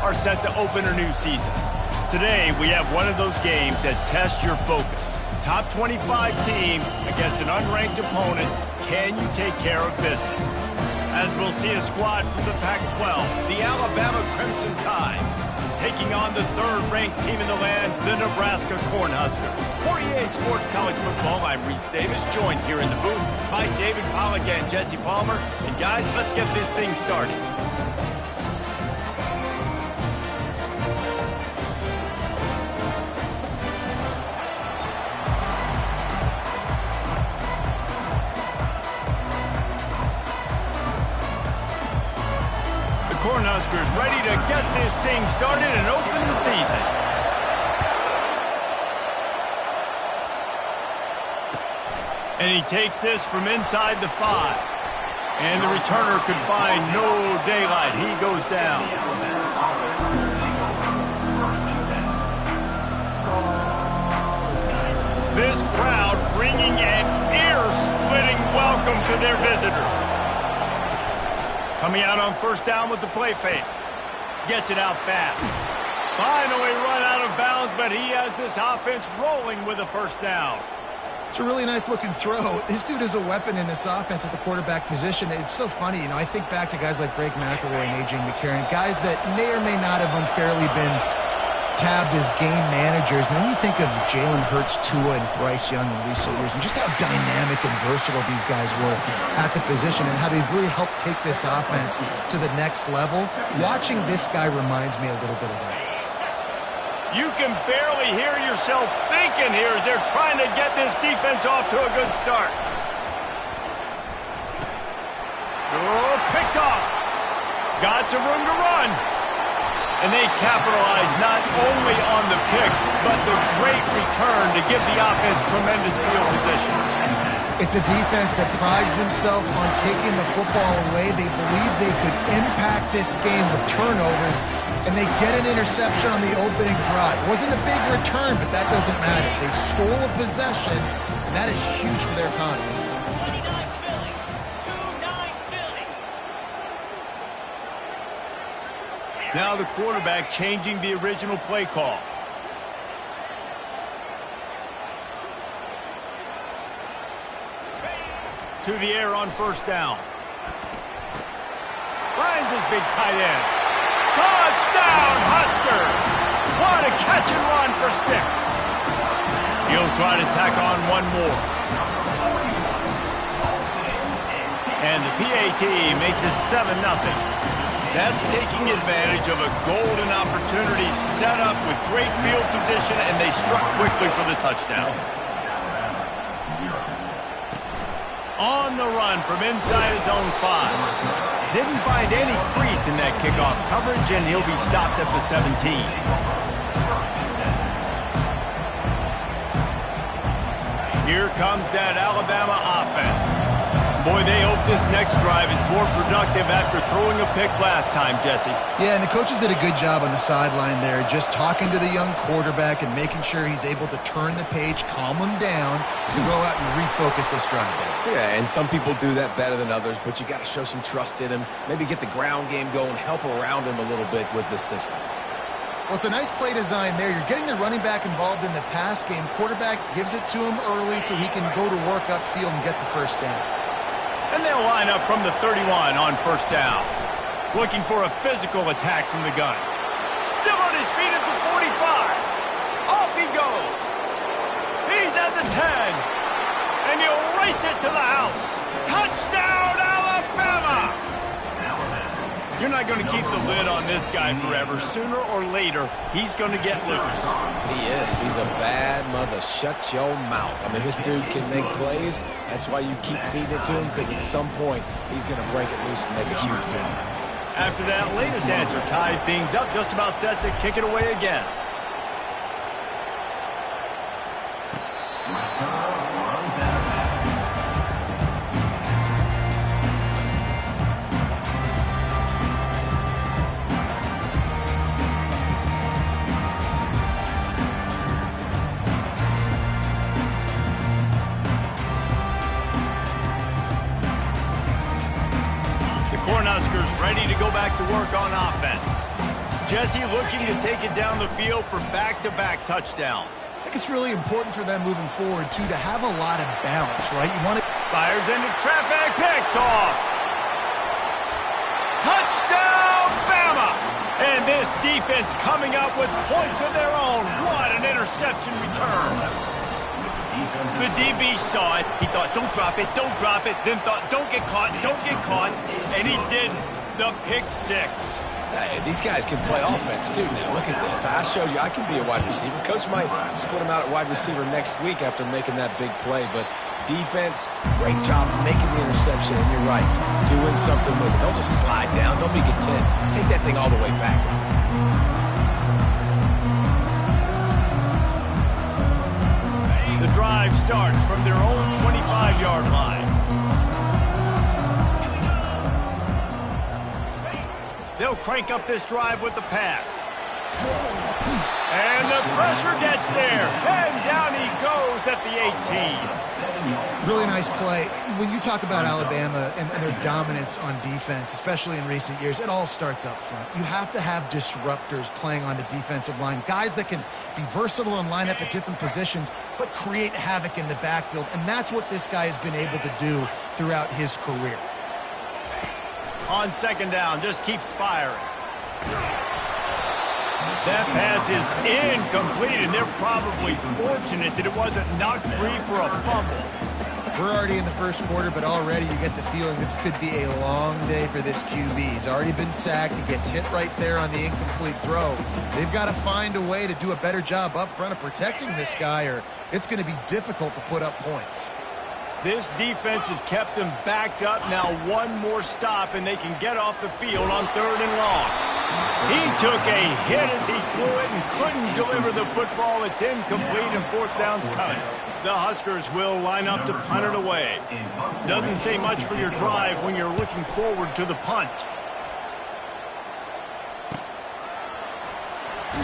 are set to open a new season. Today, we have one of those games that tests your focus. Top 25 team against an unranked opponent. Can you take care of business? As we'll see a squad from the Pac-12, the Alabama Crimson Tide, taking on the third-ranked team in the land, the Nebraska Cornhuskers. For EA Sports College Football, I'm Reese Davis, joined here in the booth by David Pollack and Jesse Palmer. And guys, let's get this thing started. Cornhuskers ready to get this thing started and open the season. And he takes this from inside the 5. And the returner could find no daylight. He goes down. This crowd bringing an ear-splitting welcome to their visitors. Coming out on first down with the play fake. Gets it out fast. Finally run out of bounds, but he has this offense rolling with a first down. It's a really nice looking throw. This dude is a weapon in this offense at the quarterback position. It's so funny, I think back to guys like Greg McElroy and A.J. McCarron, guys that may or may not have unfairly been tabbed as game managers. And then you think of Jalen Hurts, Tua, and Bryce Young in recent years, and just how dynamic and versatile these guys were at the position and how they've really helped take this offense to the next level. Watching this guy reminds me a little bit of that. You can barely hear yourself thinking here as they're trying to get this defense off to a good start. Oh, picked off. Got some room to run. And they capitalize not only on the pick, but the great return to give the offense tremendous field position. It's a defense that prides themselves on taking the football away. They believe they could impact this game with turnovers, and they get an interception on the opening drive. It wasn't a big return, but that doesn't matter. They stole a possession, and that is huge for their confidence. Now the quarterback changing the original play call. To the air on first down. Finds his big tight end. Touchdown, Husker! What a catch and run for 6. He'll try to tack on one more. And the PAT makes it 7-0. That's taking advantage of a golden opportunity set up with great field position, and they struck quickly for the touchdown. On the run from inside his own 5. Didn't find any crease in that kickoff coverage, and he'll be stopped at the 17. Here comes that Alabama offense. Boy, they hope this next drive is more productive after throwing a pick last time, Jesse. Yeah, and the coaches did a good job on the sideline there, just talking to the young quarterback and making sure he's able to turn the page, calm him down, to go out and refocus this drive. Yeah, and some people do that better than others, but you got to show some trust in him, maybe get the ground game going, help around him a little bit with this system. Well, it's a nice play design there. You're getting the running back involved in the pass game. Quarterback gives it to him early so he can go to work upfield and get the first down. And they'll line up from the 31 on first down. Looking for a physical attack from the gun. Still on his feet at the 45. Off he goes. He's at the 10. And he'll race it to the house. Touchdown, Alabama! You're not going to keep the lid on this guy forever. Sooner or later, he's going to get loose. He is. He's a bad mother. Shut your mouth. I mean, this dude can make plays. That's why you keep feeding it to him, because at some point, he's going to break it loose and make a huge play. After that latest answer tied things up, just about set to kick it away again. Cornhuskers ready to go back to work on offense. Jesse looking to take it down the field for back-to-back touchdowns. I think it's really important for them moving forward, too, to have a lot of balance, right? You want to... Fires into traffic, picked off. Touchdown, Bama! And this defense coming up with points of their own. What an interception return. The DB saw it. He thought, don't drop it, don't drop it. Then thought, don't get caught, don't get caught. And he didn't. The pick six. Hey, these guys can play offense, too, now. Look at this. I showed you I can be a wide receiver. Coach might split him out at wide receiver next week after making that big play. But defense, great job making the interception. And you're right, doing something with it. Don't just slide down. Don't be content. Take that thing all the way back. The drive starts from their own 25-yard line. They'll crank up this drive with the pass. And the pressure gets there. And down he goes at the 18. Really nice play. When you talk about Alabama and their dominance on defense, especially in recent years, it all starts up front. You have to have disruptors playing on the defensive line, guys that can be versatile and line up at different positions, but create havoc in the backfield. And that's what this guy has been able to do throughout his career. On second down, just keeps firing. That pass is incomplete, and they're probably fortunate that it wasn't knocked free for a fumble. We're already in the first quarter, but already you get the feeling this could be a long day for this QB. He's already been sacked. He gets hit right there on the incomplete throw. They've got to find a way to do a better job up front of protecting this guy, or it's going to be difficult to put up points. This defense has kept them backed up. Now one more stop, and they can get off the field on third and long. He took a hit as he threw it and couldn't deliver the football. It's incomplete, and fourth down's coming. The Huskers will line up to punt it away. Doesn't say much for your drive when you're looking forward to the punt.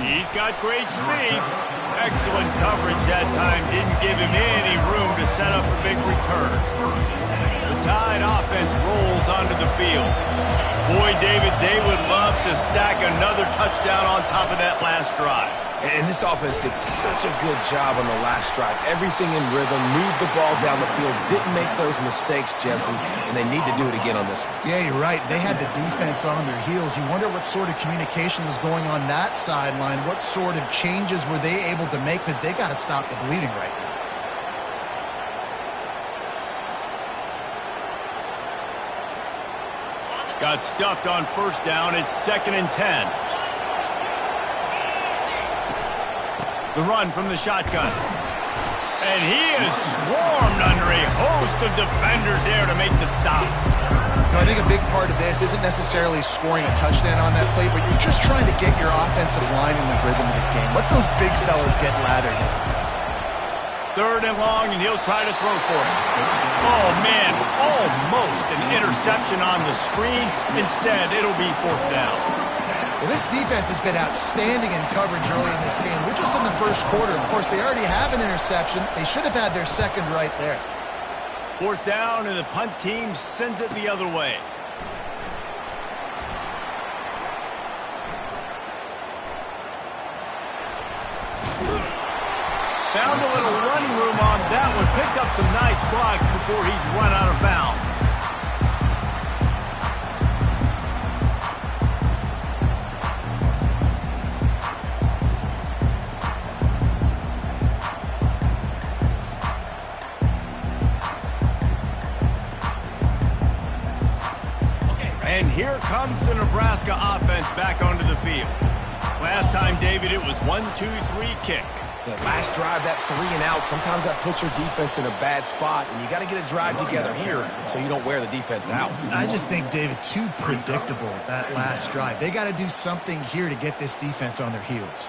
He's got great speed. Excellent coverage that time. Didn't give him any room to set up a big return. The Tide offense rolls onto the field. Boy, David, they would love to stack another touchdown on top of that last drive. And this offense did such a good job on the last drive. Everything in rhythm, moved the ball down the field, didn't make those mistakes, Jesse, and they need to do it again on this one. Yeah, you're right. They had the defense on their heels. You wonder what sort of communication was going on that sideline. What sort of changes were they able to make, because they got to stop the bleeding right now. Got stuffed on first down. It's 2nd and 10. The run from the shotgun. And he is swarmed under a host of defenders there to make the stop. I think a big part of this isn't necessarily scoring a touchdown on that play, but you're just trying to get your offensive line in the rhythm of the game. Let those big fellas get lathered in. Third and long, and he'll try to throw for it. Oh, man, almost an interception on the screen. Instead, it'll be fourth down. Well, this defense has been outstanding in coverage early in this game. We're just in the first quarter. Of course, they already have an interception. They should have had their second right there. Fourth down, and the punt team sends it the other way. Found a little running room on that one. Picked up some nice blocks before he's run out of bounds. And here comes the Nebraska offense back onto the field. Last time, David, it was 1-2-3 kick. That last drive, that 3 and out, sometimes that puts your defense in a bad spot, and you got to get a drive together here so you don't wear the defense out. I just think, David, too predictable, that last drive. They got to do something here to get this defense on their heels.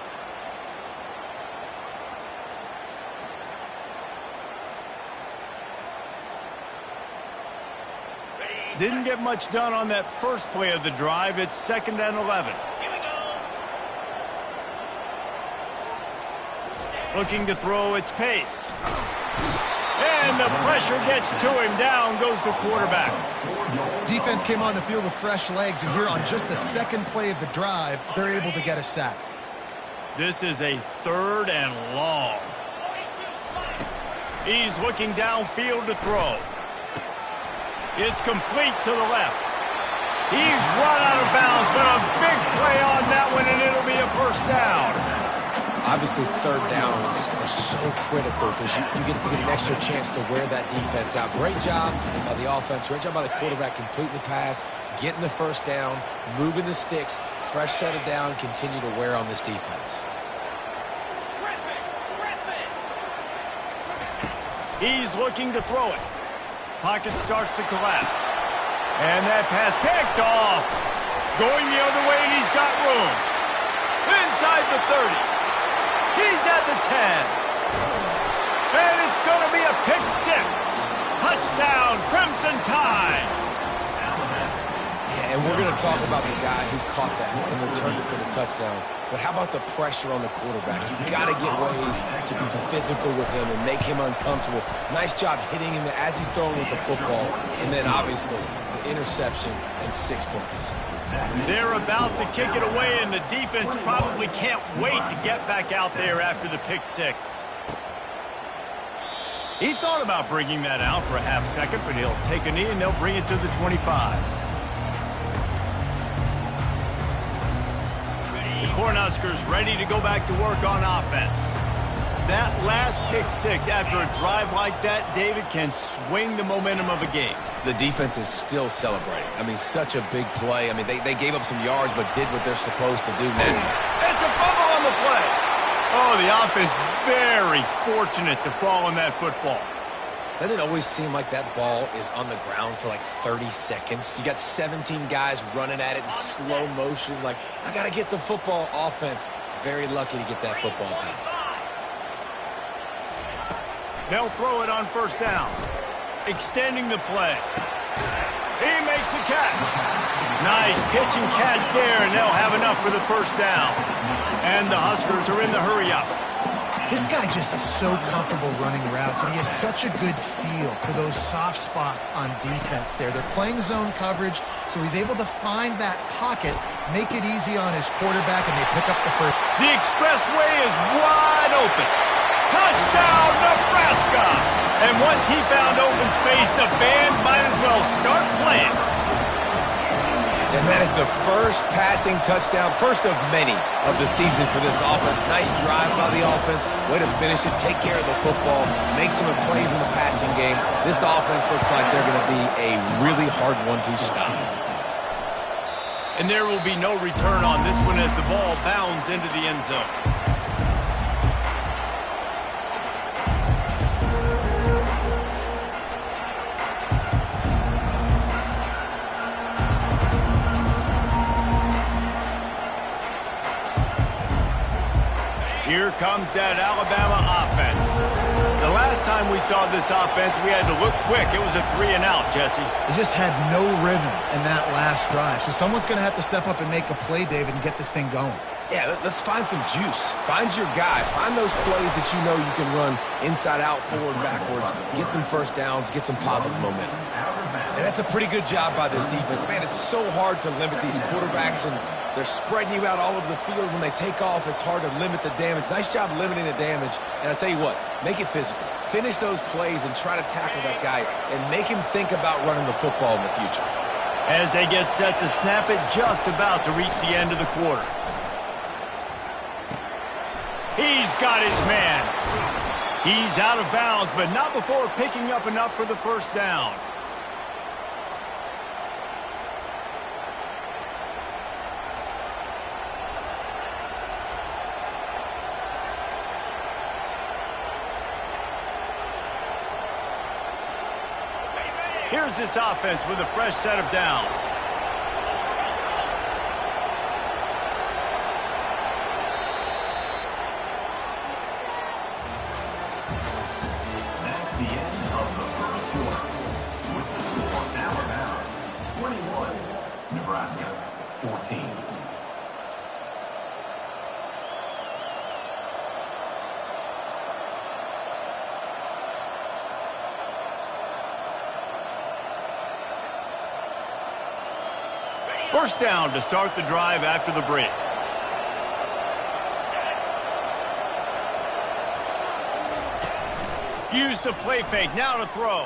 Didn't get much done on that first play of the drive. It's 2nd and 11. Looking to throw its pace. And And the pressure gets to him. Down goes the quarterback. Defense came on the field with fresh legs, and here on just the second play of the drive, they're able to get a sack. This is a 3rd and long. He's looking downfield to throw. It's complete to the left. He's run out of bounds, but a big play on that one, and it'll be a first down. Obviously, 3rd downs are so critical because you get an extra chance to wear that defense out. Great job by the offense. Great job by the quarterback completing the pass, getting the first down, moving the sticks, fresh set of down, continue to wear on this defense. He's looking to throw it. Pocket starts to collapse. And that pass picked off. Going the other way, and he's got room. Inside the 30. He's at the 10. And it's going to be a pick 6. Touchdown, Crimson Tide. Yeah, and we're going to talk about the guy who caught that and returned it for the touchdown. But how about the pressure on the quarterback? You've got to get ways to be physical with him and make him uncomfortable. Nice job hitting him as he's throwing with the football. And then, obviously, the interception and 6 points. They're about to kick it away, and the defense probably can't wait to get back out there after the pick 6. He thought about bringing that out for a half second, but he'll take a knee, and they'll bring it to the 25. The Cornhuskers ready to go back to work on offense. That last pick 6 after a drive like that, David, can swing the momentum of a game. The defense is still celebrating. I mean, such a big play. I mean, they gave up some yards but did what they're supposed to do now. It's a fumble on the play. Oh, the offense very fortunate to fall on that football. Doesn't it always seem like that ball is on the ground for like 30 seconds? You got 17 guys running at it in slow motion. Like, I got to get the football. Offense, very lucky to get that football back. They'll throw it on first down. Extending the play. He makes the catch. Nice pitch and catch there, and they'll have enough for the first down. And the Huskers are in the hurry-up. This guy just is so comfortable running routes, and he has such a good feel for those soft spots on defense there. They're playing zone coverage, so he's able to find that pocket, make it easy on his quarterback, and they pick up the first. The expressway is wide open. Touchdown, Nebraska! And once he found open space, the band might as well start playing. And that is the first passing touchdown, first of many of the season for this offense. Nice drive by the offense. Way to finish it, take care of the football, make some plays in the passing game. This offense looks like they're going to be a really hard one to stop. And there will be no return on this one as the ball bounds into the end zone. Here comes that Alabama offense. The last time we saw this offense, we had to look quick. It was a 3-and-out, Jesse. They just had no rhythm in that last drive. So someone's going to have to step up and make a play, David, and get this thing going. Yeah, let's find some juice. Find your guy. Find those plays that you know you can run inside out, forward, backwards. Get some first downs. Get some positive momentum. And that's a pretty good job by this defense. Man, it's so hard to limit these quarterbacks, and they're spreading you out all over the field. When they take off, it's hard to limit the damage. Nice job limiting the damage. And I'll tell you what, make it physical. Finish those plays and try to tackle that guy and make him think about running the football in the future. As they get set to snap it, just about to reach the end of the quarter. He's got his man. He's out of bounds, but not before picking up enough for the first down. Here's this offense with a fresh set of downs. That's the end of the first quarter. With the score Alabama 21, Nebraska 14. First down to start the drive after the break. Use the play fake, now to throw.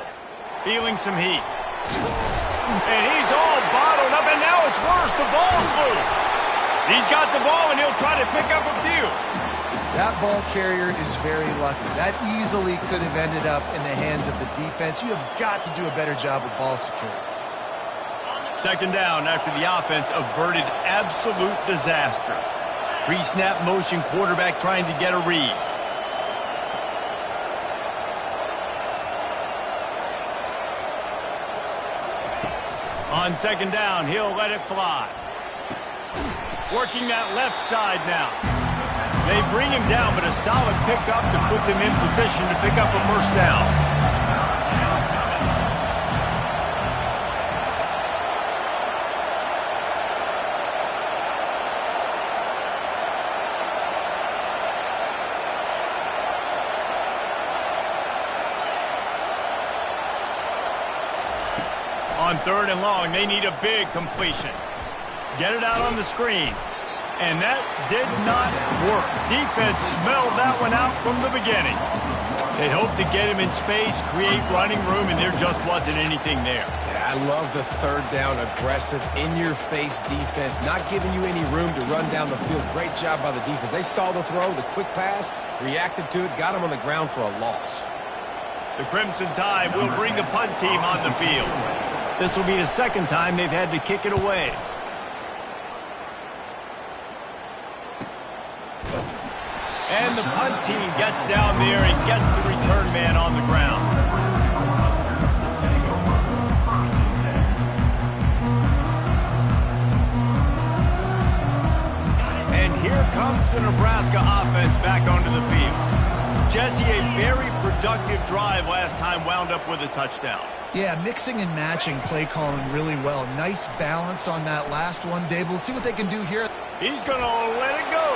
Feeling some heat. And he's all bottled up, and now it's worse. The ball's loose. He's got the ball, and he'll try to pick up a few. That ball carrier is very lucky. That easily could have ended up in the hands of the defense. You have got to do a better job with ball security. Second down after the offense averted absolute disaster. Pre-snap motion, quarterback trying to get a read. On second down, he'll let it fly. Working that left side now. They bring him down, but a solid pickup to put them in position to pick up a first down. On third and long, they need a big completion. Get it out on the screen. And that did not work. Defense smelled that one out from the beginning. They hoped to get him in space, create running room, and there just wasn't anything there. Yeah, I love the third down, aggressive, in-your-face defense, not giving you any room to run down the field. Great job by the defense. They saw the throw, the quick pass, reacted to it, got him on the ground for a loss. The Crimson Tide will bring the punt team on the field. This will be the second time they've had to kick it away. And the punt team gets down there and gets the return man on the ground. And here comes the Nebraska offense back onto the field. Jesse, a very productive drive last time, wound up with a touchdown. Yeah, mixing and matching play calling really well. Nice balance on that last one, Dave. Let's see what they can do here. He's going to let it go.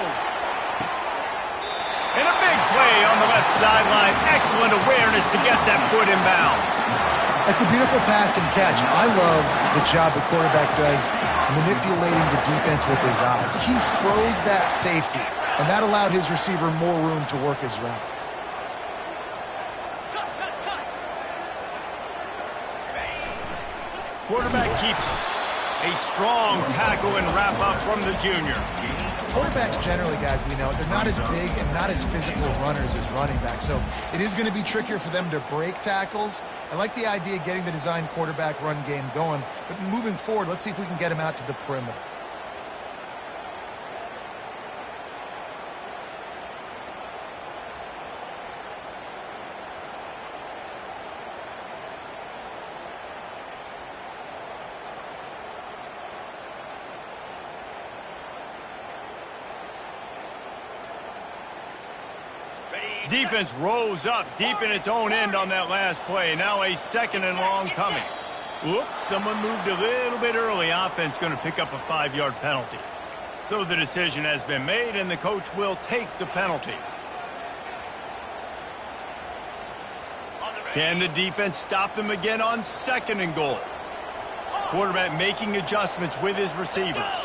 And a big play on the left sideline. Excellent awareness to get that foot in bounds. That's a beautiful pass and catch. I love the job the quarterback does manipulating the defense with his eyes. He froze that safety, and that allowed his receiver more room to work his route. Quarterback keeps it. A strong tackle and wrap up from the junior. Quarterbacks generally, guys, we know, they're not as big and not as physical runners as running backs, so it is going to be trickier for them to break tackles. I like the idea of getting the design quarterback run game going, but moving forward, let's see if we can get him out to the perimeter. Defense rose up deep in its own end on that last play. Now a second and long coming. Whoops, someone moved a little bit early. Offense going to pick up a 5-yard penalty. So the decision has been made, and the coach will take the penalty. Can the defense stop them again on second and goal? Quarterback making adjustments with his receivers.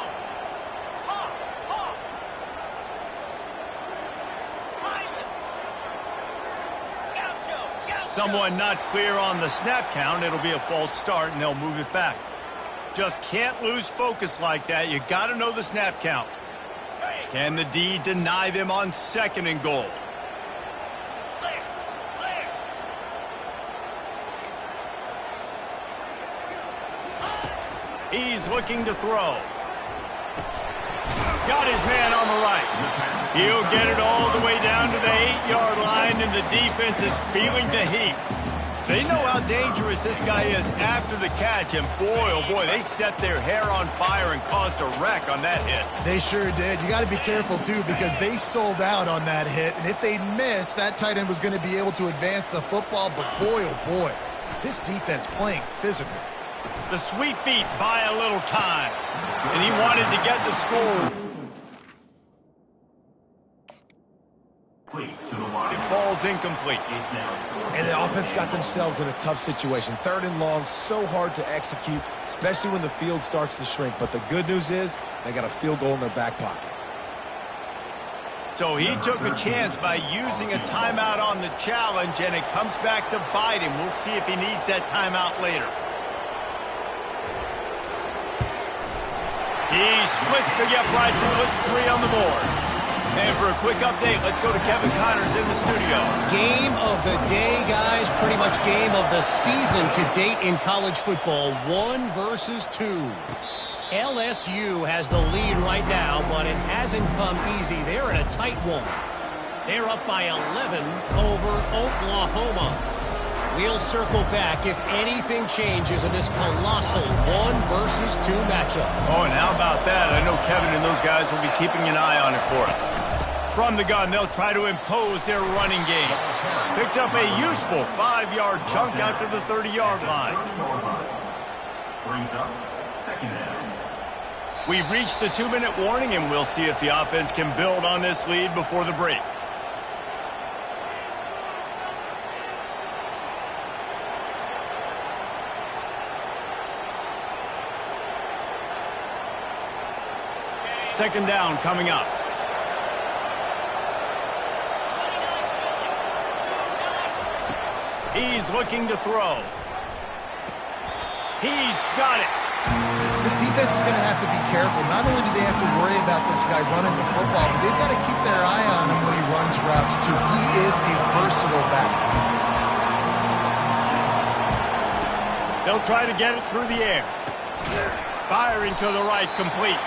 Someone not clear on the snap count. It'll be a false start, and they'll move it back. Just can't lose focus like that. You got to know the snap count. Can the D deny them on second and goal? He's looking to throw. Got his man on the right. He'll get it all the way down to the 8-yard line, and the defense is feeling the heat. They know how dangerous this guy is after the catch, and boy, oh boy, they set their hair on fire and caused a wreck on that hit. They sure did. You got to be careful, too, because they sold out on that hit, and if they missed, that tight end was going to be able to advance the football, but boy, oh boy, this defense playing physical. The sweet feet buy a little time, and he wanted to get the score. Please, to the line. It falls ball's incomplete. And the offense got themselves in a tough situation. 3rd and long, so hard to execute, especially when the field starts to shrink. But the good news is they got a field goal in their back pocket. So he took a chance by using a timeout on the challenge, and it comes back to bite him. We'll see if he needs that timeout later. He splits the uprights and puts 3 on the board. And for a quick update, let's go to Kevin Connors in the studio. Game of the day, guys. Pretty much game of the season to date in college football. 1 versus 2. LSU has the lead right now, but it hasn't come easy. They're in a tight one. They're up by 11 over Oklahoma. We'll circle back if anything changes in this colossal 1 versus 2 matchup. Oh, and how about that? I know Kevin and those guys will be keeping an eye on it for us. From the gun, they'll try to impose their running game. Picks up a useful 5-yard chunk out to the 30-yard line. Brings up 2nd down. We've reached the 2-minute warning, and we'll see if the offense can build on this lead before the break. Second down coming up. He's looking to throw. He's got it. This defense is going to have to be careful. Not only do they have to worry about this guy running the football, but they've got to keep their eye on him when he runs routes, too. He is a versatile back. They'll try to get it through the air. Firing to the right, complete.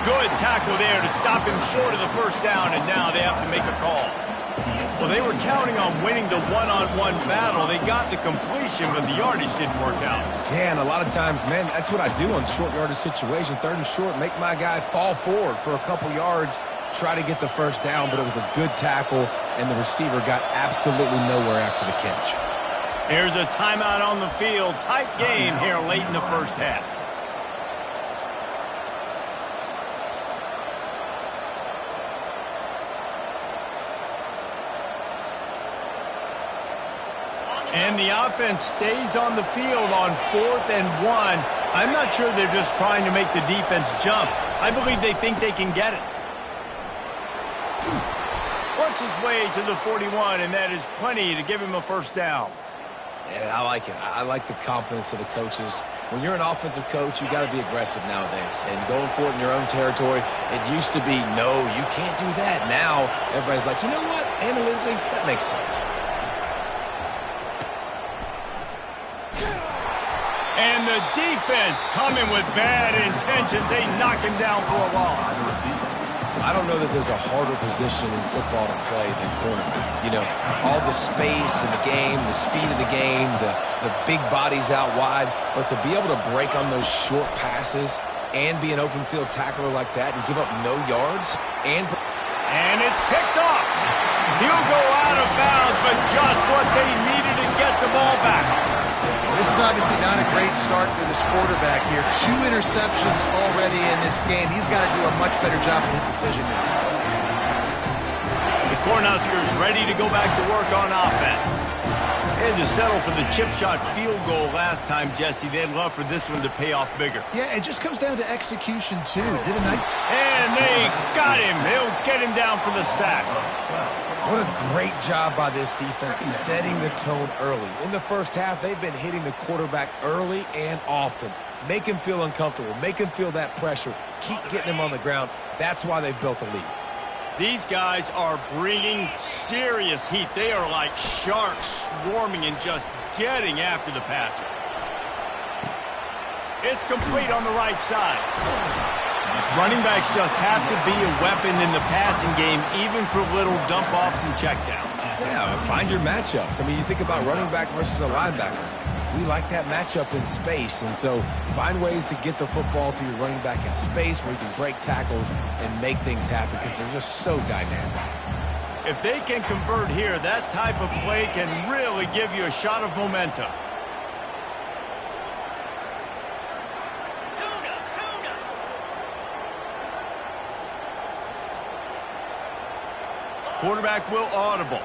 Good tackle there to stop him short of the first down, and now they have to make a call. Well, they were counting on winning the one-on-one battle. They got the completion, but the yardage didn't work out. Yeah, and a lot of times, man, that's what I do on short yardage situation. 3rd and short, make my guy fall forward for a couple yards, try to get the first down, but it was a good tackle, and the receiver got absolutely nowhere after the catch. Here's a timeout on the field. Tight game here late in the first half. And the offense stays on the field on 4th and 1. I'm not sure they're just trying to make the defense jump. I believe they think they can get it. Works his way to the 41, and that is plenty to give him a first down. Yeah, I like it. I like the confidence of the coaches. When you're an offensive coach, you got to be aggressive nowadays. And going for it in your own territory, it used to be, no, you can't do that. Now, everybody's like, you know what? Analytically, that makes sense. And the defense coming with bad intentions. They knock him down for a loss. I don't know that there's a harder position in football to play than cornerback. You know, all the space in the game, the speed of the game, the big bodies out wide. But to be able to break on those short passes and be an open field tackler like that and give up no yards. And it's picked off. He'll go out of bounds, but just what they needed to get the ball back. This is obviously not a great start for this quarterback here. 2 interceptions already in this game. He's got to do a much better job of his decision making. The Cornhuskers ready to go back to work on offense. They had to settle for the chip shot field goal last time, Jesse. They'd love for this one to pay off bigger. Yeah, it just comes down to execution, too. Didn't I? And they got him. They'll get him down for the sack. what a great job by this defense setting the tone early. In the first half, they've been hitting the quarterback early and often. Make him feel uncomfortable. Make him feel that pressure. Keep getting him on the ground. That's why they've built a lead. These guys are bringing serious heat. They are like sharks swarming and just getting after the passer. It's complete on the right side. Running backs just have to be a weapon in the passing game, even for little dump-offs and checkdowns. Yeah, find your matchups. I mean, you think about running back versus a linebacker. We like that matchup in space, and so find ways to get the football to your running back in space where you can break tackles and make things happen because they're just so dynamic. If they can convert here, that type of play can really give you a shot of momentum. Quarterback will audible.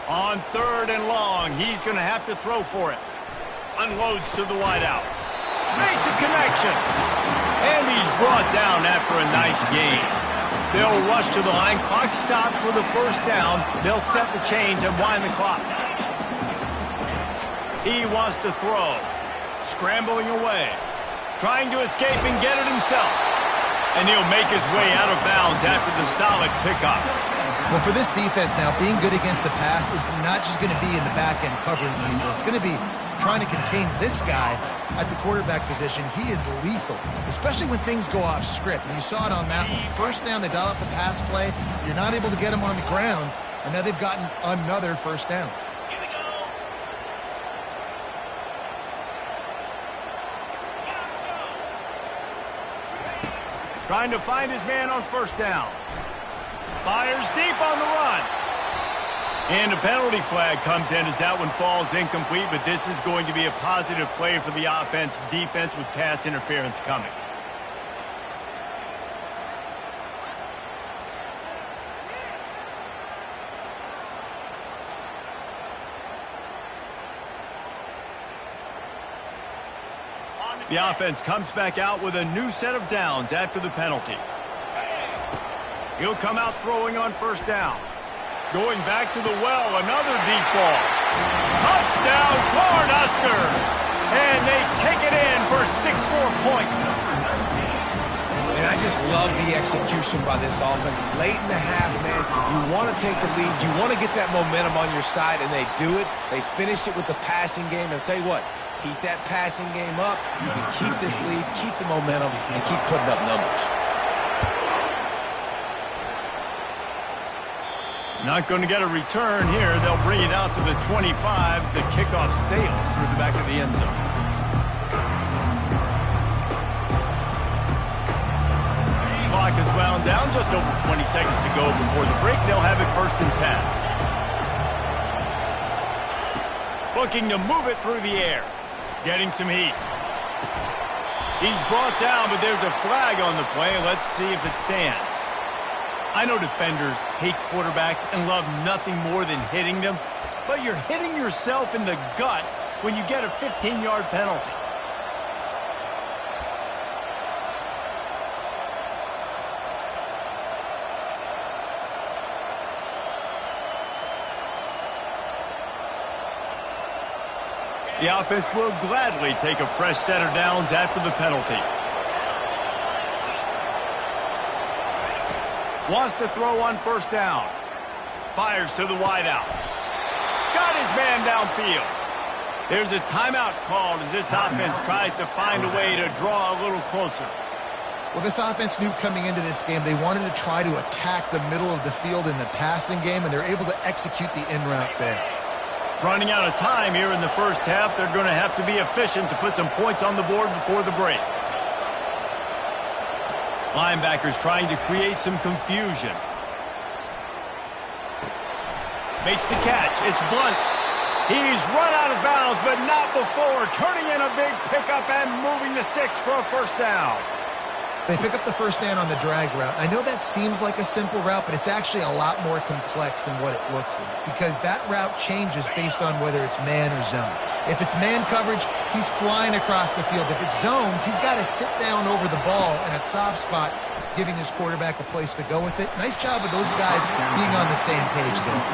On 3rd and long, he's going to have to throw for it. Unloads to the wideout. Makes a connection. And he's brought down after a nice gain. They'll rush to the line. Clock stopped for the first down. They'll set the chains and wind the clock. He wants to throw. Scrambling away. Trying to escape and get it himself. And he'll make his way out of bounds after the solid pickup. Well, for this defense now, being good against the pass is not just going to be in the back end covering people. It's going to be trying to contain this guy at the quarterback position. He is lethal, especially when things go off script. And you saw it on that one. First down, they dial up the pass play. You're not able to get him on the ground, and now they've gotten another first down. Trying to find his man on first down. Fires deep on the run. And a penalty flag comes in as that one falls incomplete, but this is going to be a positive play for the offense. Defense with pass interference coming. The offense comes back out with a new set of downs after the penalty. He'll come out throwing on first down. Going back to the well, another deep ball. Touchdown, Cornhuskers! And they take it in for 6 more points. And I just love the execution by this offense. Late in the half, man, you want to take the lead. You want to get that momentum on your side, and they do it. They finish it with the passing game. And I'll tell you what, keep that passing game up. You can keep this lead, keep the momentum, and keep putting up numbers. Not going to get a return here. They'll bring it out to the 25 as the kickoff sails through the back of the end zone. Clock is wound down. Just over 20 seconds to go before the break. They'll have it 1st and 10. Looking to move it through the air. Getting some heat. He's brought down, but there's a flag on the play. Let's see if it stands. I know defenders hate quarterbacks and love nothing more than hitting them, but you're hitting yourself in the gut when you get a 15-yard penalty. The offense will gladly take a fresh set of downs after the penalty. Wants to throw on first down. Fires to the wideout. Got his man downfield. There's a timeout called as this offense tries to find a way to draw a little closer. Well, this offense knew coming into this game they wanted to try to attack the middle of the field in the passing game, and they're able to execute the in route there. Running out of time here in the first half, they're going to have to be efficient to put some points on the board before the break. Linebackers trying to create some confusion. Makes the catch. It's Blunt. He's run out of bounds, but not before turning in a big pickup and moving the sticks for a first down. They pick up the first down on the drag route. I know that seems like a simple route, but it's actually a lot more complex than what it looks like because that route changes based on whether it's man or zone. If it's man coverage, he's flying across the field. If it's zone, he's got to sit down over the ball in a soft spot, giving his quarterback a place to go with it. Nice job of those guys being on the same page there.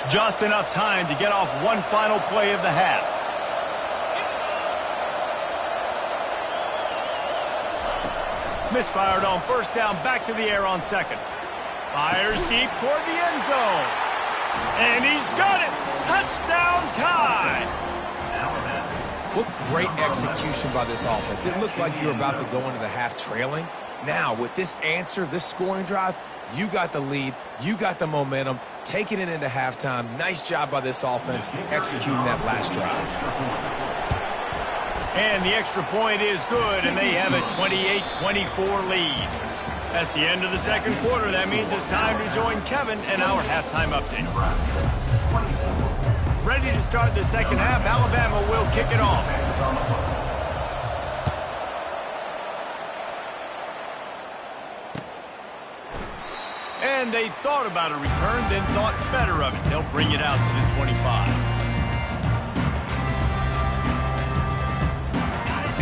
Just enough time to get off one final play of the half. Misfired on first down, back to the air on second. Fires deep toward the end zone. And he's got it. Touchdown tie. What great execution by this offense. It looked like you were about to go into the half trailing. Now, with this answer, this scoring drive, you got the lead, you got the momentum, taking it into halftime. Nice job by this offense executing that last drive. And the extra point is good, and they have a 28-24 lead. That's the end of the second quarter. That means it's time to join Kevin and our halftime update. Ready to start the second half. Alabama will kick it off. And they thought about a return, then thought better of it. They'll bring it out to the 25.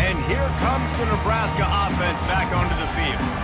And here comes the Nebraska offense back onto the field.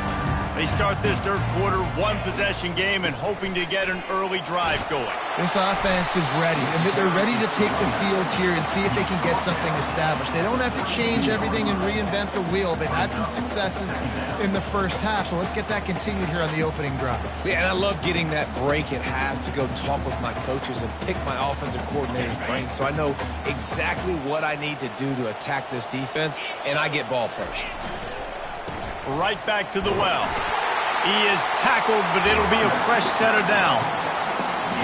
They start this third quarter, one-possession game, and hoping to get an early drive going. This offense is ready, and they're ready to take the field here and see if they can get something established. They don't have to change everything and reinvent the wheel. They've had some successes in the first half, so let's get that continued here on the opening drive. Yeah, and I love getting that break at half to go talk with my coaches and pick my offensive coordinator's brain so I know exactly what I need to do to attack this defense, and I get ball first. Right back to the well. He is tackled, but it'll be a fresh set of downs.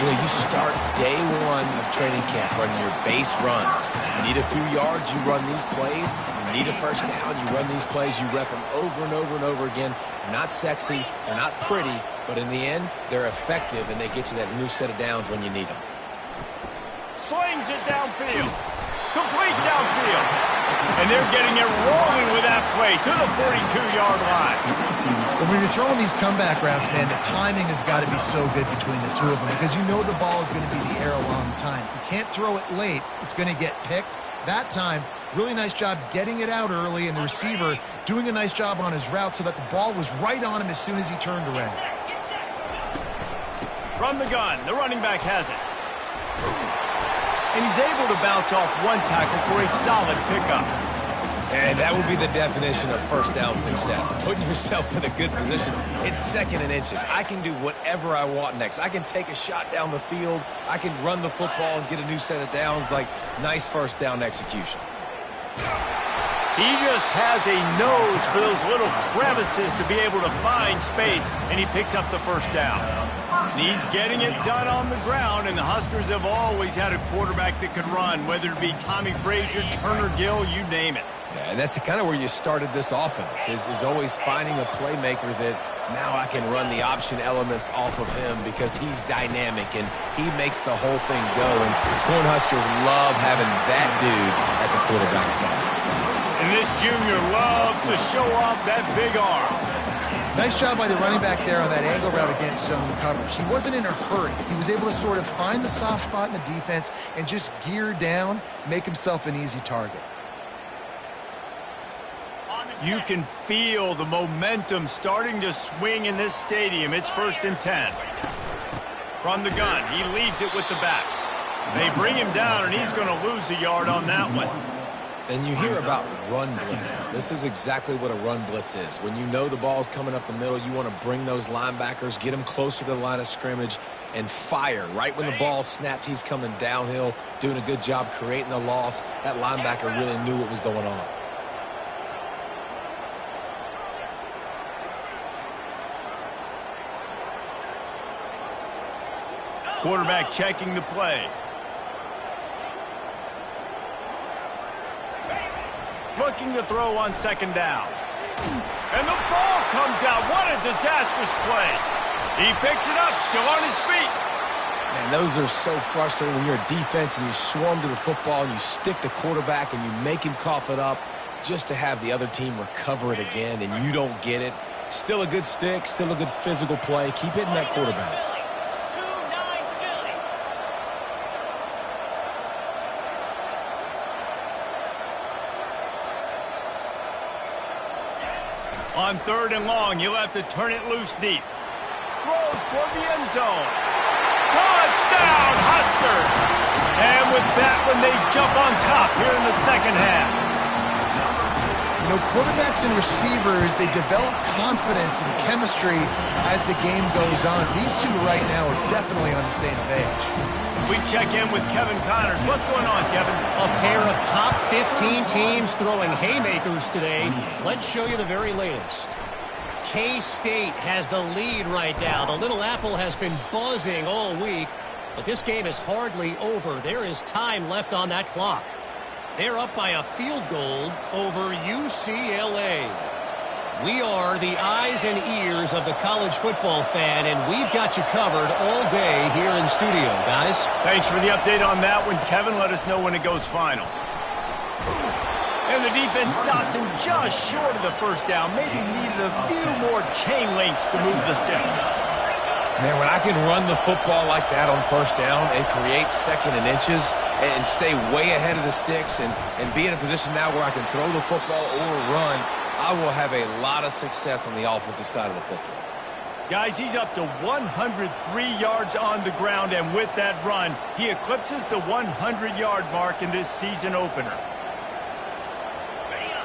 You know, you start day one of training camp running your base runs. You need a few yards, you run these plays. You need a first down, you run these plays. You rep them over and over and over again. They're not sexy, they're not pretty, but in the end, they're effective, and they get you that new set of downs when you need them. Slings it downfield. Complete downfield. And they're getting it rolling with that play to the 42-yard line. But when you're throwing these comeback routes, man, the timing has got to be so good between the two of them because you know the ball is going to be the air a long time. You can't throw it late. It's going to get picked. That time, really nice job getting it out early, and the receiver doing a nice job on his route so that the ball was right on him as soon as he turned around. From the gun, the running back has it. And he's able to bounce off one tackle for a solid pickup. And that would be the definition of first down success. Putting yourself in a good position. It's second and inches. I can do whatever I want next. I can take a shot down the field. I can run the football and get a new set of downs. Like, nice first down execution. He just has a nose for those little crevices to be able to find space, and he picks up the first down. And he's getting it done on the ground, and the Huskers have always had a quarterback that could run, whether it be Tommy Frazier, Turner Gill, you name it. Yeah, and that's kind of where you started this offense, is always finding a playmaker that now I can run the option elements off of him because he's dynamic and he makes the whole thing go. And Cornhuskers love having that dude at the quarterback spot. And this junior loves to show off that big arm. Nice job by the running back there on that angle route against zone coverage. He wasn't in a hurry. He was able to sort of find the soft spot in the defense and just gear down, make himself an easy target. You can feel the momentum starting to swing in this stadium. It's 1st and 10. From the gun, he leaves it with the back. They bring him down, and he's going to lose a yard on that one. And you hear about run blitzes. This is exactly what a run blitz is. When you know the ball's coming up the middle, you want to bring those linebackers, get them closer to the line of scrimmage, and fire. Right when the ball snapped, he's coming downhill, doing a good job creating the loss. That linebacker really knew what was going on. Quarterback checking the play. Looking to throw on 2nd down. And the ball comes out. What a disastrous play. He picks it up, still on his feet. Man, those are so frustrating when you're a defense and you swarm to the football and you stick the quarterback and you make him cough it up just to have the other team recover it again and you don't get it. Still a good stick, still a good physical play. Keep hitting that quarterback. On 3rd and long, he'll have to turn it loose deep. Throws toward the end zone. Touchdown, Huskers! And with that one, they jump on top here in the 2nd half. You know, quarterbacks and receivers, they develop confidence and chemistry as the game goes on. These two right now are definitely on the same page. We check in with Kevin Connors. What's going on, Kevin? A pair of top 15 teams throwing haymakers today. Let's show you the very latest. K-State has the lead right now. The Little Apple has been buzzing all week, but this game is hardly over. There is time left on that clock. They're up by a field goal over UCLA. We are the eyes and ears of the college football fan, and we've got you covered all day here in studio, guys. Thanks for the update on that one, Kevin. Let us know when it goes final. And the defense stops him just short of the first down. Maybe needed a few more chain links to move the sticks. Man, when I can run the football like that on first down and create second and inches and stay way ahead of the sticks and be in a position now where I can throw the football or run, I will have a lot of success on the offensive side of the football. Guys, he's up to 103 yards on the ground, and with that run, he eclipses the 100-yard mark in this season opener.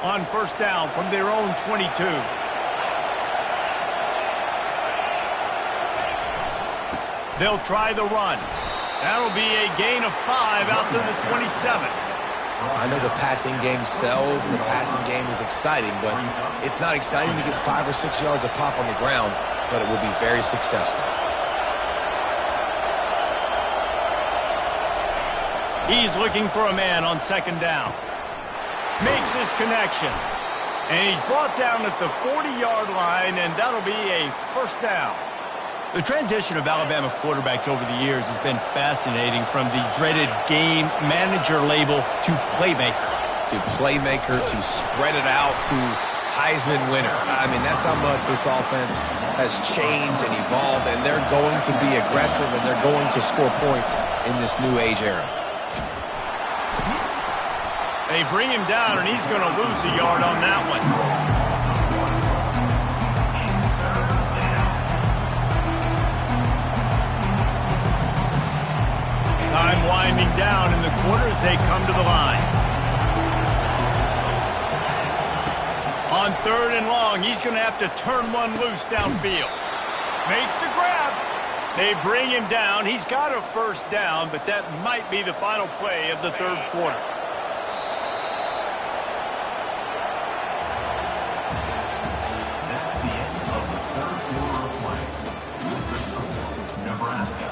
On first down from their own 22. They'll try the run. That'll be a gain of 5 out to the 27. I know the passing game sells and the passing game is exciting, but it's not exciting to get 5 or 6 yards a pop on the ground, but it will be very successful. He's looking for a man on second down. Makes his connection. And he's brought down at the 40-yard line, and that'll be a first down. The transition of Alabama quarterbacks over the years has been fascinating, from the dreaded game manager label to playmaker. To playmaker, to spread it out, to Heisman winner. I mean, that's how much this offense has changed and evolved, and they're going to be aggressive, and they're going to score points in this new age era. They bring him down, and he's going to lose a yard on that one. Time winding down in the quarter as they come to the line. On third and long, he's going to have to turn one loose downfield. Makes the grab. They bring him down. He's got a first down, but that might be the final play of the third quarter. That's the end of the third quarter of play. Nebraska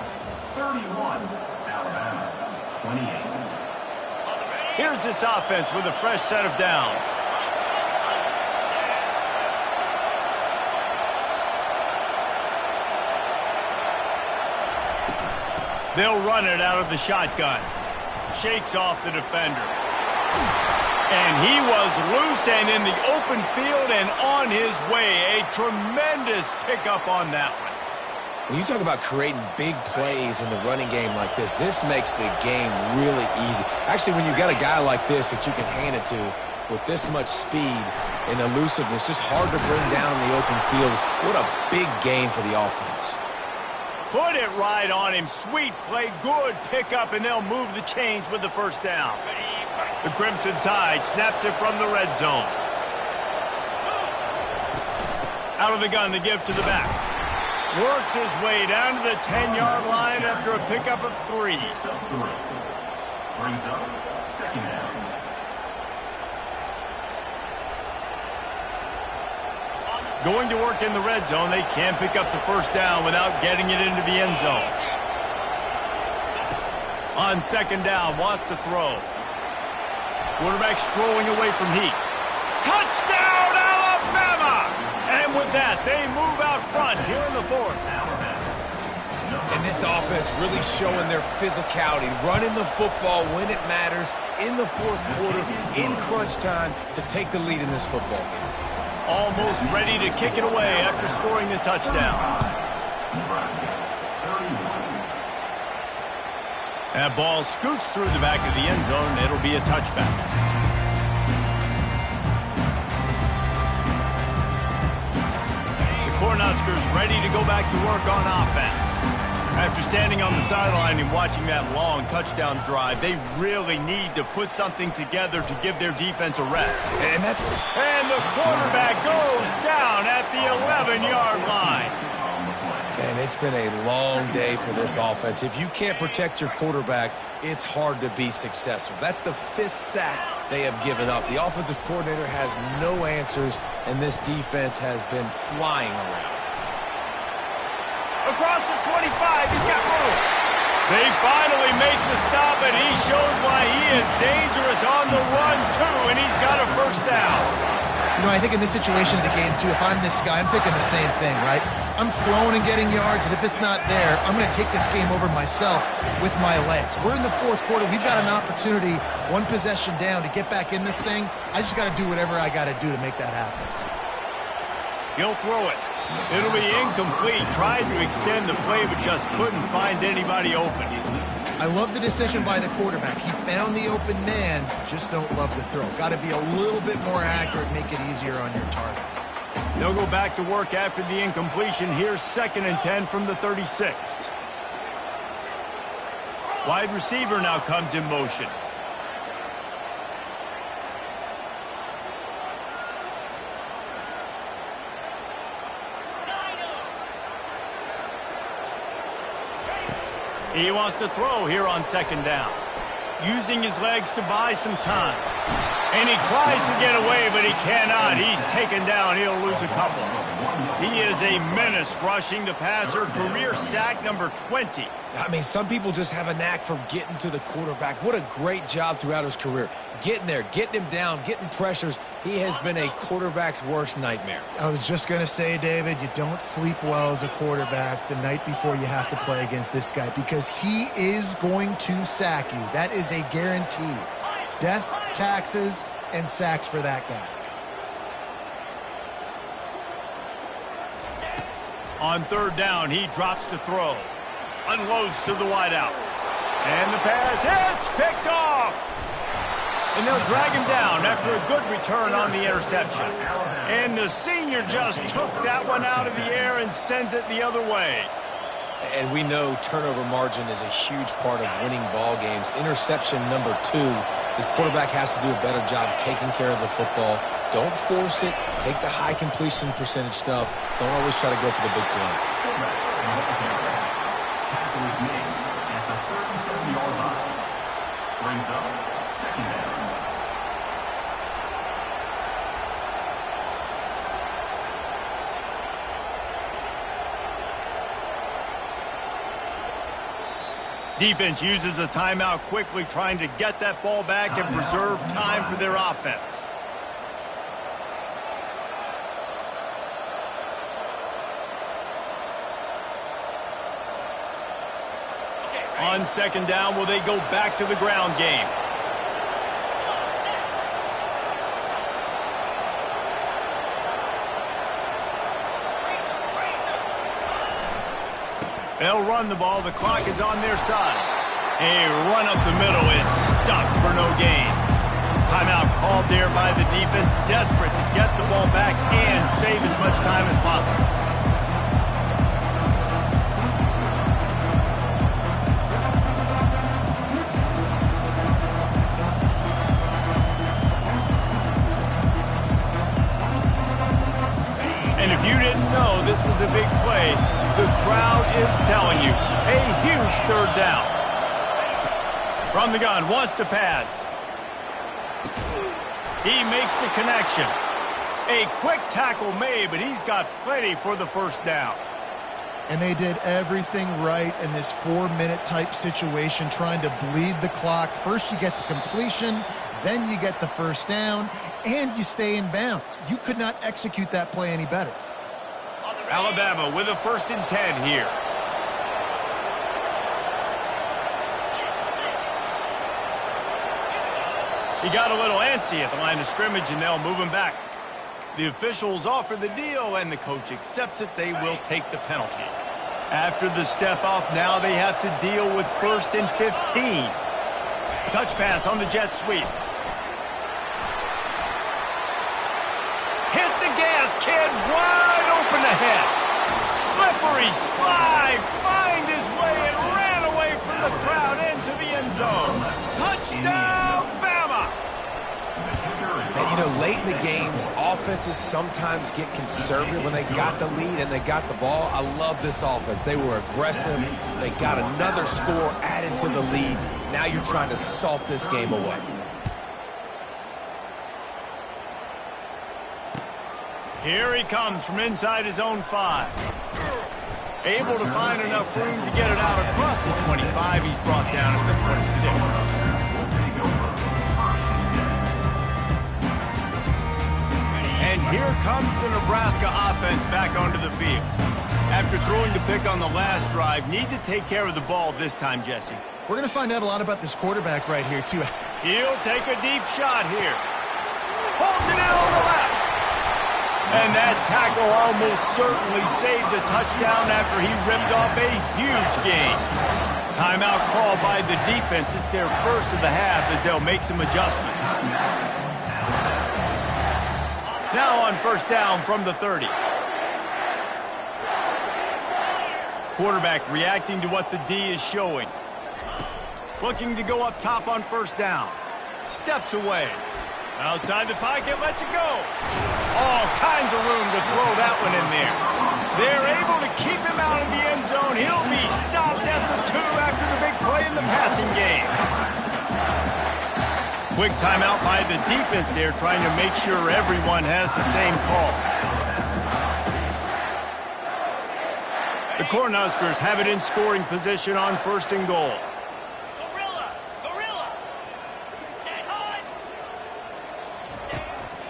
31, Alabama 28. Here's this offense with a fresh set of downs. They'll run it out of the shotgun. Shakes off the defender. And he was loose and in the open field and on his way. A tremendous pickup on that one. When you talk about creating big plays in the running game like this, this makes the game really easy. Actually, when you've got a guy like this that you can hand it to with this much speed and elusiveness, just hard to bring down in the open field. What a big game for the offense. Put it right on him. Sweet play, good pickup, and they'll move the chains with the first down. The Crimson Tide snaps it from the red zone. Out of the gun to give to the back. Works his way down to the 10-yard line after a pickup of 3. Brings up second down. Going to work in the red zone. They can't pick up the first down without getting it into the end zone. On second down, wants to throw. Quarterback strolling away from heat. Touchdown, Alabama! And with that, they move out front here in the fourth. And this offense really showing their physicality, running the football when it matters, in the fourth quarter, in crunch time, to take the lead in this football game. Almost ready to kick it away after scoring the touchdown. That ball scoots through the back of the end zone, and it'll be a touchback. The Cornhuskers ready to go back to work on offense. After standing on the sideline and watching that long touchdown drive, they really need to put something together to give their defense a rest. And the quarterback goes down at the 11-yard line. And it's been a long day for this offense. If you can't protect your quarterback, it's hard to be successful. That's the 5th sack they have given up. The offensive coordinator has no answers, and this defense has been flying around. Across the 25, he's got room. They finally make the stop, and he shows why he is dangerous on the run, too, and he's got a first down. You know, I think in this situation of the game, too, if I'm this guy, I'm thinking the same thing, right? I'm throwing and getting yards, and if it's not there, I'm going to take this game over myself with my legs. We're in the fourth quarter. We've got an opportunity, one possession down, to get back in this thing. I just got to do whatever I got to do to make that happen. He'll throw it. It'll be incomplete. Tried to extend the play, but just couldn't find anybody open. I love the decision by the quarterback. He found the open man, just don't love the throw. Got to be a little bit more accurate, make it easier on your target. They'll go back to work after the incompletion. Here's 2nd and 10 from the 36. Wide receiver now comes in motion. He wants to throw here on 2nd down. Using his legs to buy some time. And he tries to get away, but he cannot. He's taken down. He'll lose a couple. He is a menace rushing the passer. Career sack number 20. I mean, some people just have a knack for getting to the quarterback. What a great job throughout his career. Getting there, getting him down, getting pressures. He has been a quarterback's worst nightmare. I was just going to say, David, you don't sleep well as a quarterback the night before you have to play against this guy because he is going to sack you. That is a guarantee. Death, taxes, and sacks for that guy. On 3rd down, he drops to throw. Unloads to the wideout. And the pass hits, picked off. And they'll drag him down after a good return on the interception. And the senior just took that one out of the air and sends it the other way. And we know turnover margin is a huge part of winning ball games. Interception number 2. His quarterback has to do a better job taking care of the football. Don't force it. Take the high completion percentage stuff. Don't always try to go for the big play. Tackle is made at the 37-yard line. Brings up 2nd down. Defense uses a timeout quickly, trying to get that ball back and preserve time for their offense. On 2nd down, will they go back to the ground game? They'll run the ball. The clock is on their side. A run up the middle is stuck for no gain. Timeout called there by the defense, desperate to get the ball back and save as much time as possible. And if you didn't know this was a big play, the crowd is telling you. A huge 3rd down. From the gun, wants to pass. He makes the connection. A quick tackle made, but he's got plenty for the 1st down. And they did everything right in this 4-minute type situation, trying to bleed the clock. First you get the completion, then you get the 1st down, and you stay in bounds. You could not execute that play any better. Alabama with a 1st and 10 here. He got a little antsy at the line of scrimmage, and they'll move him back. The officials offer the deal, and the coach accepts it. They will take the penalty. After the step off, now they have to deal with 1st and 15. Touch pass on the jet sweep. Hit the gas, kid. Wide open ahead. Slippery slide. Find his way and ran away from the crowd into the end zone. Touchdown, Bama. And, you know, late in the games, offenses sometimes get conservative when they got the lead and they got the ball. I love this offense. They were aggressive. They got another score added to the lead. Now you're trying to salt this game away. Here he comes from inside his own 5. Able to find enough room to get it out across the 25. He's brought down at the 26. And here comes the Nebraska offense back onto the field. After throwing the pick on the last drive, need to take care of the ball this time, Jesse. We're going to find out a lot about this quarterback right here, too. He'll take a deep shot here. Holds it in on the left. And that tackle almost certainly saved a touchdown after he ripped off a huge gain. Timeout called by the defense. It's their first of the half as they'll make some adjustments. Now on first down from the 30. Quarterback reacting to what the D is showing. Looking to go up top on first down. Steps away. Outside the pocket, lets it go. All kinds of room to throw that one in there. They're able to keep him out of the end zone. He'll be stopped at the 2 after the big play in the passing game. Quick timeout by the defense there, trying to make sure everyone has the same call. The Cornhuskers have it in scoring position on first and goal.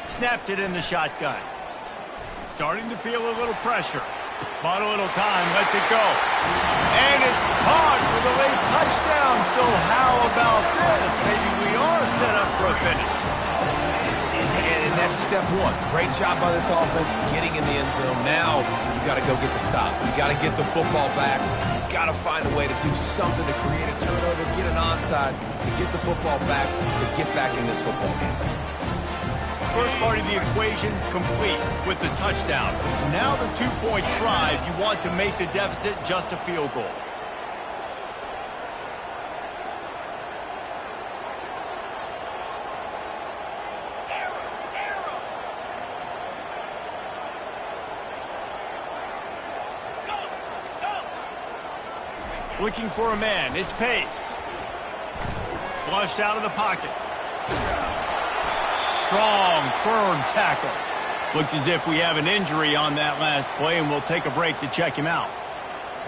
Snapped it in the shotgun. Starting to feel a little pressure. Bought a little time, lets it go. And it's caught for the late touchdown. So how about this? Maybe we are set up for a finish. And that's step one. Great job by this offense getting in the end zone. Now you got to go get the stop. You got to get the football back. You got to find a way to do something to create a turnover, get an onside, to get the football back, to get back in this football game. First part of the equation complete with the touchdown. Now the 2-point try if you want to make the deficit just a field goal. Looking for a man. It's Pace. Flushed out of the pocket. Strong, firm tackle. Looks as if we have an injury on that last play, and we'll take a break to check him out.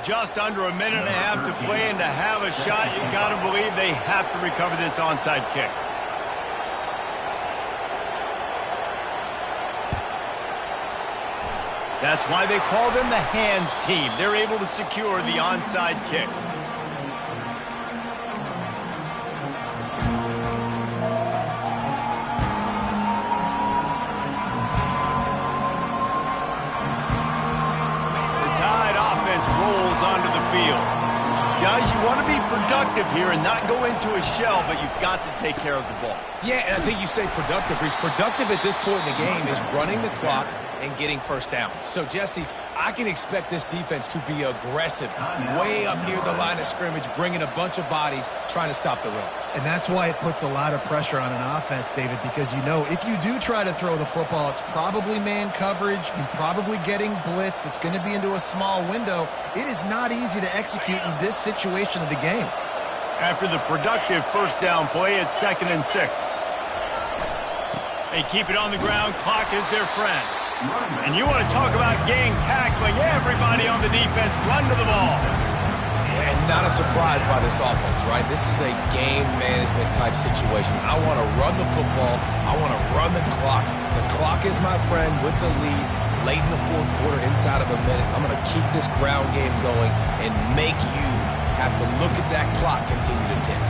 Just under a minute and a half to play, and to have a shot, you got to believe they have to recover this onside kick. That's why they call them the hands team. They're able to secure the onside kick. Rolls onto the field. Guys, you want to be productive here and not go into a shell, but you've got to take care of the ball. Yeah, and I think you say productive. He's productive at this point in the game is running the clock and getting first down. So, Jesse, I can expect this defense to be aggressive, way up near the line of scrimmage, bringing a bunch of bodies, trying to stop the run. And that's why it puts a lot of pressure on an offense, David, because you know if you do try to throw the football, it's probably man coverage. You're probably getting blitz that's going to be into a small window. It is not easy to execute in this situation of the game. After the productive first down play, it's 2nd and 6. They keep it on the ground. Clock is their friend. And you want to talk about gang tackling. Everybody on the defense run to the ball. And not a surprise by this offense, right? This is a game management type situation. I want to run the football. I want to run the clock. The clock is my friend with the lead late in the fourth quarter, inside of a minute. I'm going to keep this ground game going and make you have to look at that clock continue to tick.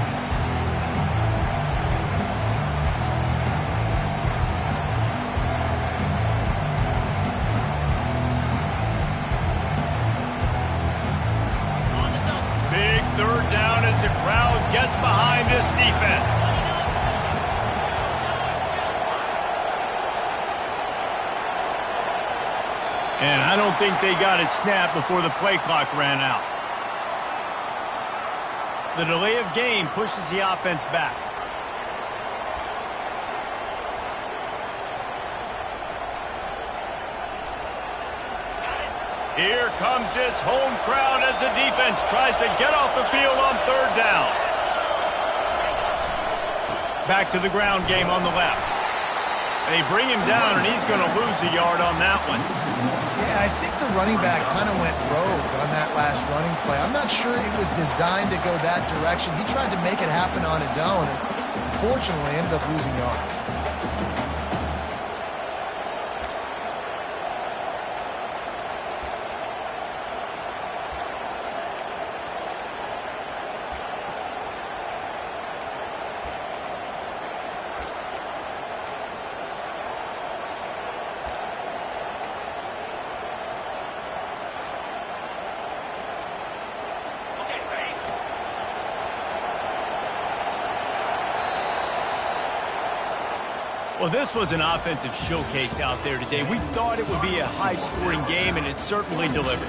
Third down as the crowd gets behind this defense. And I don't think they got it snapped before the play clock ran out. The delay of game pushes the offense back. Here comes this home crowd as the defense tries to get off the field on third down. Back to the ground game on the left. They bring him down, and he's going to lose a yard on that one. Yeah, I think the running back kind of went rogue on that last running play. I'm not sure it was designed to go that direction. He tried to make it happen on his own, and unfortunately ended up losing yards. Well, this was an offensive showcase out there today. We thought it would be a high-scoring game, and it certainly delivered.